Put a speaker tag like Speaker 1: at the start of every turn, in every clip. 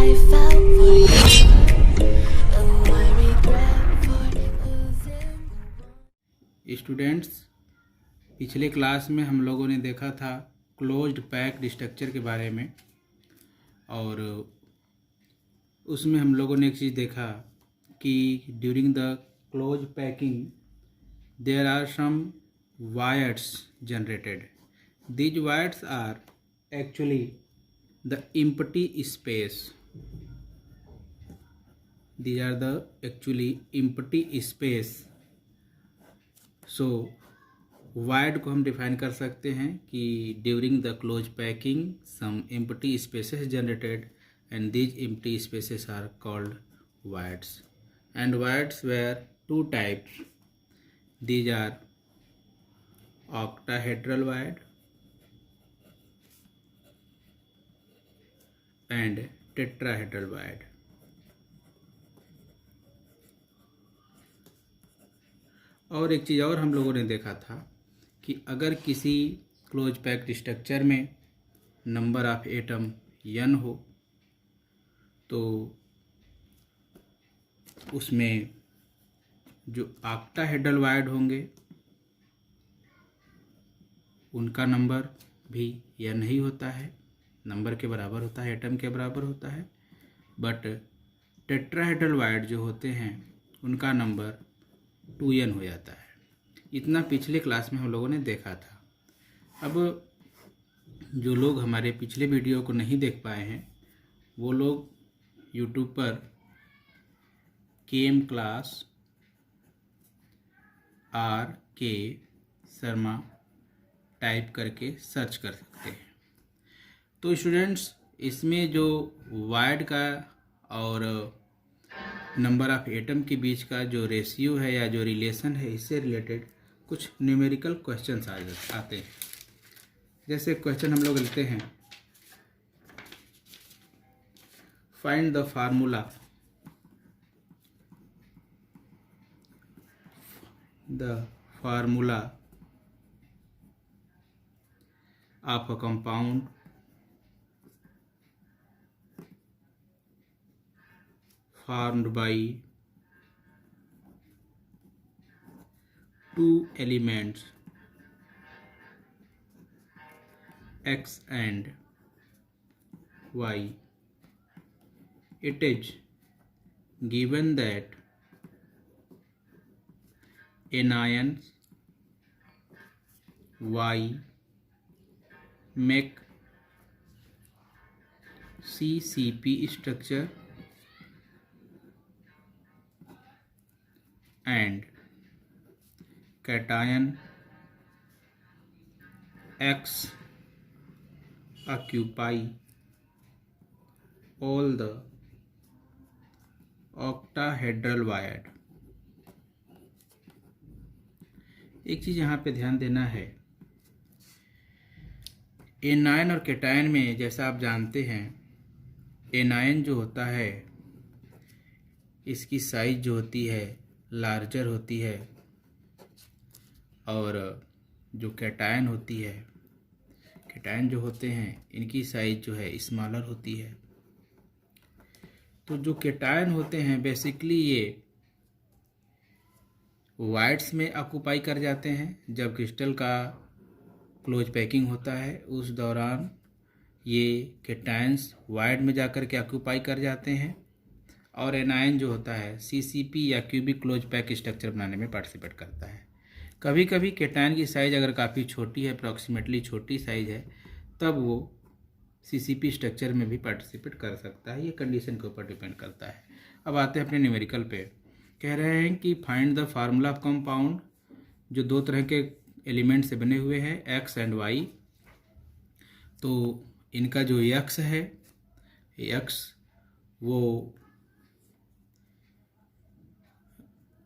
Speaker 1: I fell for you. Oh, I regret for losing.
Speaker 2: Students, पिछले class में हम लोगों ने देखा था क्लोज्ड पैक्ड स्ट्रक्चर के बारे में, और उसमें हम लोगों ने एक चीज़ देखा कि during the close packing there are some voids generated. These voids are actually the empty space. These are the actually empty space. So void को हम डिफाइन कर सकते हैं कि during the close packing some empty spaces generated and these empty spaces are called voids. And voids were two types. These are octahedral void and tetrahedral void. और एक चीज़ और हम लोगों ने देखा था कि अगर किसी क्लोज पैक्ड स्ट्रक्चर में नंबर ऑफ एटम n हो तो उसमें जो ऑक्टाहेड्रल वायर्ड होंगे उनका नंबर भी n ही होता है, नंबर के बराबर होता है, एटम के बराबर होता है. बट टेट्राहेड्रल वायर्ड जो होते हैं उनका नंबर 2n हो जाता है. इतना पिछले क्लास में हम लोगों ने देखा था. अब जो लोग हमारे पिछले वीडियो को नहीं देख पाए हैं वो लोग यूट्यूब पर KM class RK Sharma type करके सर्च कर सकते हैं. तो स्टूडेंट्स, इसमें जो वायर्ड का और नंबर ऑफ एटम के बीच का जो रेशियो है या जो रिलेशन है, इससे रिलेटेड कुछ न्यूमेरिकल क्वेश्चंस आते हैं. जैसे क्वेश्चन हम लोग लेते हैं, find the formula of a compound formed by two elements x and y. It is given that anions Y make CCP structure and cation X occupy all the octahedral wired. एक चीज़ यहाँ पे ध्यान देना है, एनायन और cation में जैसा आप जानते हैं, एनायन जो होता है इसकी साइज जो होती है लार्जर होती है, और जो कैटायन होती है, कैटायन जो होते हैं इनकी साइज जो है स्मॉलर होती है. तो जो कैटायन होते हैं बेसिकली ये वायर्ड्स में ऑक्यूपाई कर जाते हैं. जब क्रिस्टल का क्लोज पैकिंग होता है उस दौरान ये कैटायंस वायर्ड में जाकर के ऑक्यूपाई कर जाते हैं, और एनायन जो होता है CCP या क्यूबिक क्लोज पैक स्ट्रक्चर बनाने में पार्टिसिपेट करता है. कभी कभी कैटायन की साइज़ अगर काफ़ी छोटी है, अप्रॉक्सीमेटली छोटी साइज़ है, तब वो CCP स्ट्रक्चर में भी पार्टिसिपेट कर सकता है. ये कंडीशन के ऊपर डिपेंड करता है. अब आते हैं अपने न्यूमेरिकल पे. कह रहे हैं कि find the formula of compound जो दो तरह के एलिमेंट से बने हुए हैं X एंड Y. तो इनका जो X है, X वो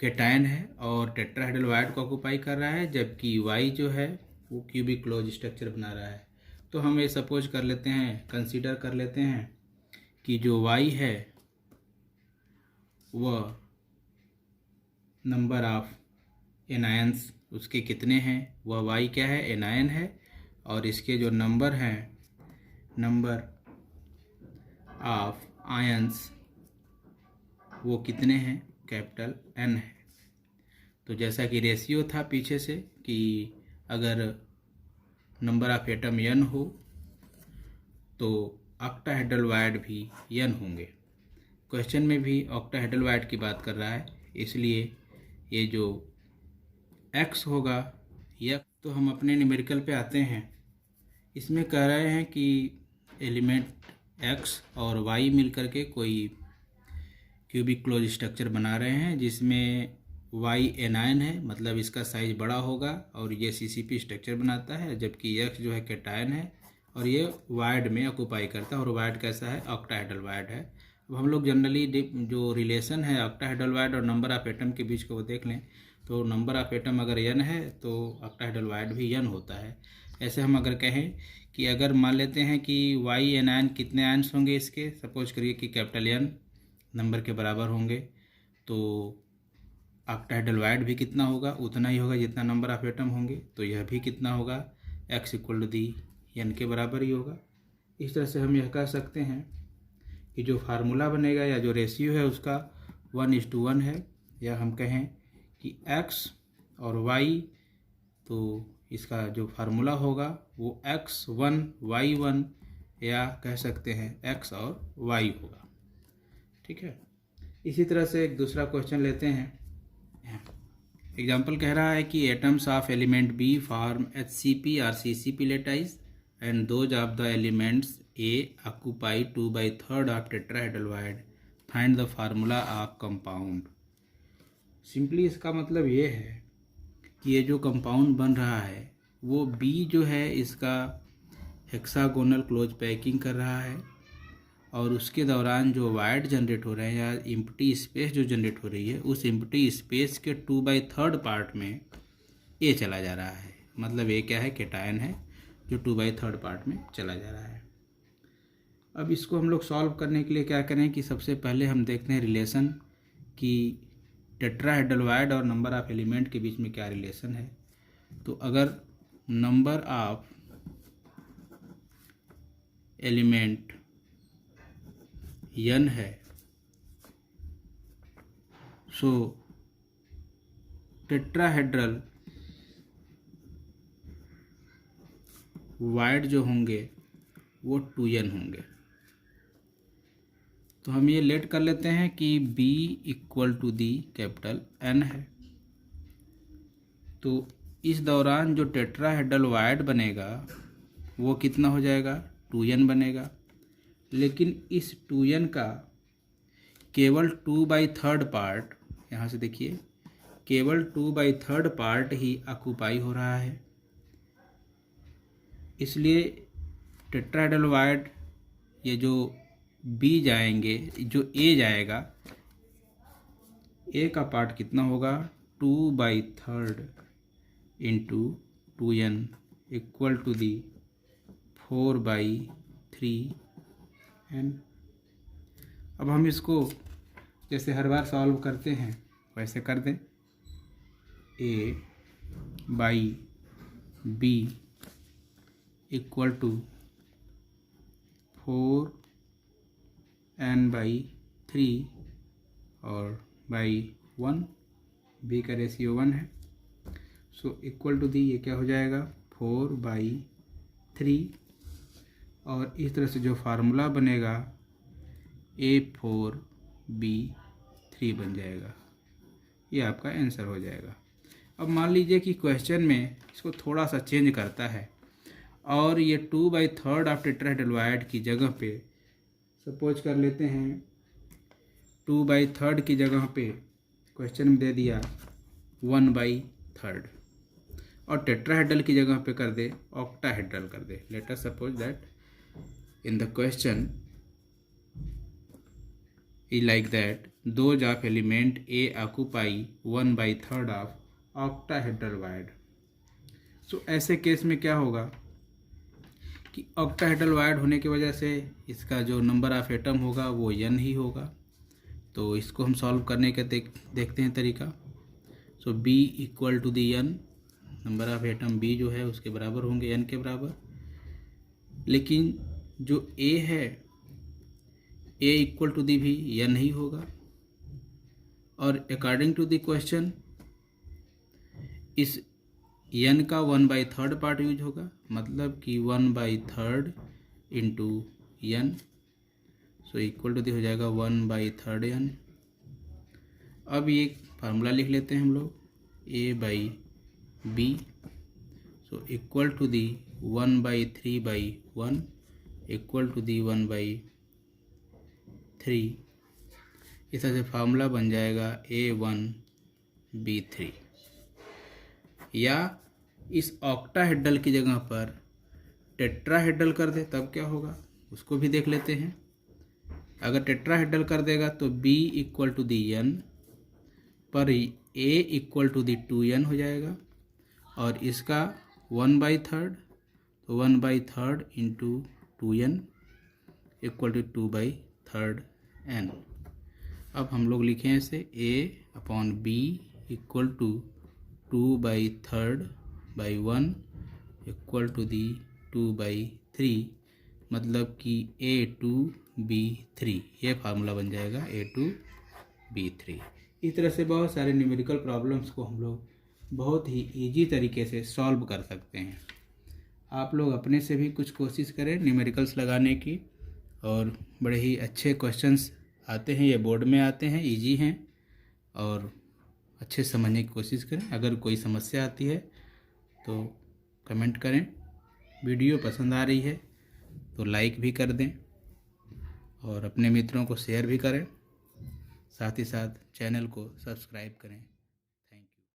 Speaker 2: कैटायन है और टेट्राहेड्रल वायर्ड को ऑक्यूपाई कर रहा है, जबकि Y जो है वो क्यूबिक क्लोज स्ट्रक्चर बना रहा है. तो हम ये सपोज कर लेते हैं, कंसीडर कर लेते हैं कि जो Y है वह नंबर ऑफ एनायंस उसके कितने हैं, वह Y क्या है, एनायन है, और इसके जो नंबर हैं, नंबर ऑफ आयंस वो कितने हैं, कैपिटल N है। तो जैसा कि रेशियो था पीछे से कि अगर नंबर ऑफ एटम n हो तो ऑक्टाहेड्रल वायड भी n होंगे। क्वेश्चन में भी ऑक्टाहेड्रल वायड की बात कर रहा है, इसलिए ये जो x होगा या तो हम अपने न्यूमेरिकल पे आते हैं। इसमें कह रहे हैं कि एलिमेंट x और y मिलकर के कोई क्यूबिक क्लोज स्ट्रक्चर बना रहे हैं जिसमें y एनायन है, मतलब इसका साइज बड़ा होगा और ये CCP स्ट्रक्चर बनाता है, जबकि x जो है कैटायन है और ये वायड में ऑक्यूपाई करता है। और वायड कैसा है, ऑक्टाहेड्रल वायड है। अब हम लोग जनरली जो रिलेशन है ऑक्टाहेड्रल वायड और नंबर ऑफ एटम के बीच को वो देख लें तो नंबर ऑफ एटम अगर n है तो ऑक्टाहेड्रल वायड भी n होता है। ऐसे हम अगर कहें कि अगर मान लेते हैं कि y एनायन कितने आयंस होंगे इसके, सपोज करिए कि कैपिटल N नंबर के बराबर होंगे, तो ऑक्टाहेड्रल वायड भी कितना होगा, उतना ही होगा जितना नंबर ऑफ एटम होंगे। तो यह भी कितना होगा, x इक्वल टू n के बराबर ही होगा। इस तरह से हम यह कह सकते हैं कि जो फार्मूला बनेगा या जो रेशियो है उसका 1:1 है, या हम कहें कि x और y, तो इसका जो फार्मूला होगा वो x1 y1 या कह सकते हैं x और y होगा। ठीक है। इसी तरह से एक दूसरा क्वेश्चन लेते हैं। एग्जाम्पल कह रहा है कि atoms of element B form HCP और CCP lattice and those of the elements A occupy 2/3 of tetrahedral void, find the formula of compound. Simply इसका मतलब ये है कि ये जो कंपाउंड बन रहा है वो B जो है इसका हेक्सागोनल क्लोज पैकिंग कर रहा है और उसके दौरान जो वायड जनरेट हो रहे हैं या एम्प्टी स्पेस जो जनरेट हो रही है उस एम्प्टी स्पेस के 2/3 पार्ट में ए चला जा रहा है। मतलब ए क्या है, कैटायन है जो 2/3 पार्ट में चला जा रहा है। अब इसको हम लोग सॉल्व करने के लिए क्या करें कि सबसे पहले हम देखते हैं रिलेशन कि टेट्राहेड्रल वायड और नंबर ऑफ एलिमेंट के बीच में क्या रिलेशन है। तो अगर नंबर ऑफ एलिमेंट n है सो टेट्राहेड्रल वायड जो होंगे वो 2n होंगे। तो हम ये लेट कर लेते हैं कि B equal to the capital N है। तो इस दौरान जो टेट्राहेड्रल वायड बनेगा वो कितना हो जाएगा, 2n बनेगा। लेकिन इस 2n का केवल 2/3 पार्ट, यहाँ से देखिए केवल 2/3 पार्ट ही ऑक्यूपाई हो रहा है। इसलिए टेट्राहेड्रल वायड ये जो B जाएंगे, जो A जाएगा, A का पार्ट कितना होगा 2/3 into 2n equal to the 4/3n। अब हम इसको जैसे हर बार सॉल्व करते हैं वैसे कर दें। A/B इक्वल टू 4n/3 और बाई 1, B का रेशियो 1 है। सो इक्वल टू दी ये क्या हो जाएगा 4/3, और इस तरह से जो फार्मूला बनेगा A4B3 बन जाएगा। ये आपका आंसर हो जाएगा। अब मान लीजिए कि क्वेश्चन में इसको थोड़ा सा चेंज करता है और ये 2/3 ऑफ टेट्राहेड्रल वायड की जगह पे सपोज कर लेते हैं 2/3 की जगह पे क्वेश्चन में दे दिया 1/3 और टेट्राहेड्रल की जगह पे कर दे ऑक्टाहेड्रल कर दे। Let us suppose that in the question is like that those of element A occupy 1/3 of octahedral void. So ऐसे केस में क्या होगा कि ऑक्टाहेड्रल वायड होने की वजह से इसका जो नंबर ऑफ एटम होगा वो n ही होगा। तो इसको हम सॉल्व करने का देखते हैं तरीका। So B equal to the n, number of atom B जो है उसके बराबर होंगे n के बराबर। लेकिन जो A है, ए इक्वल टू दी भी n ही होगा। और अकॉर्डिंग टू द क्वेश्चन इस n का 1/3 पार्ट यूज होगा, मतलब कि 1/3 into n, so equal to the हो जाएगा 1/3 n। अब ये फार्मूला लिख लेते हैं हम लोग, a/b, so equal to the 1/3/1 equal to the 1/3। इस तरह से फार्मूला बन जाएगा a1b3। या इस ऑक्टाहेड्रल की जगह पर टेट्राहेड्रल कर दे तब क्या होगा, उसको भी देख लेते हैं। अगर टेट्राहेड्रल कर देगा तो b equal to the n पर a equal to the 2n हो जाएगा, और इसका 1/3 तो 1/3 into 2n equal to 2/3 n। अब हम लोग लिखें इसे a/b equal to 2/3/1 equal to the 2/3, मतलब कि a2b3। ये फार्मूला बन जाएगा a2b3। इस तरह से बहुत सारे न्यूमेरिकल प्रॉब्लम्स को हम लोग बहुत ही इजी तरीके से सॉल्व कर सकते हैं। आप लोग अपने से भी कुछ कोशिश करें न्यूमेरिकल्स लगाने की, और बड़े ही अच्छे क्वेश्चंस आते हैं, ये बोर्ड में आते हैं, इजी हैं, और अच्छे समझने की कोशिश करें। अगर कोई समस्या आती है तो कमेंट करें। वीडियो पसंद आ रही है तो लाइक भी कर दें और अपने मित्रों को शेयर भी करें, साथ ही साथ चैनल को सब्सक्राइब करें।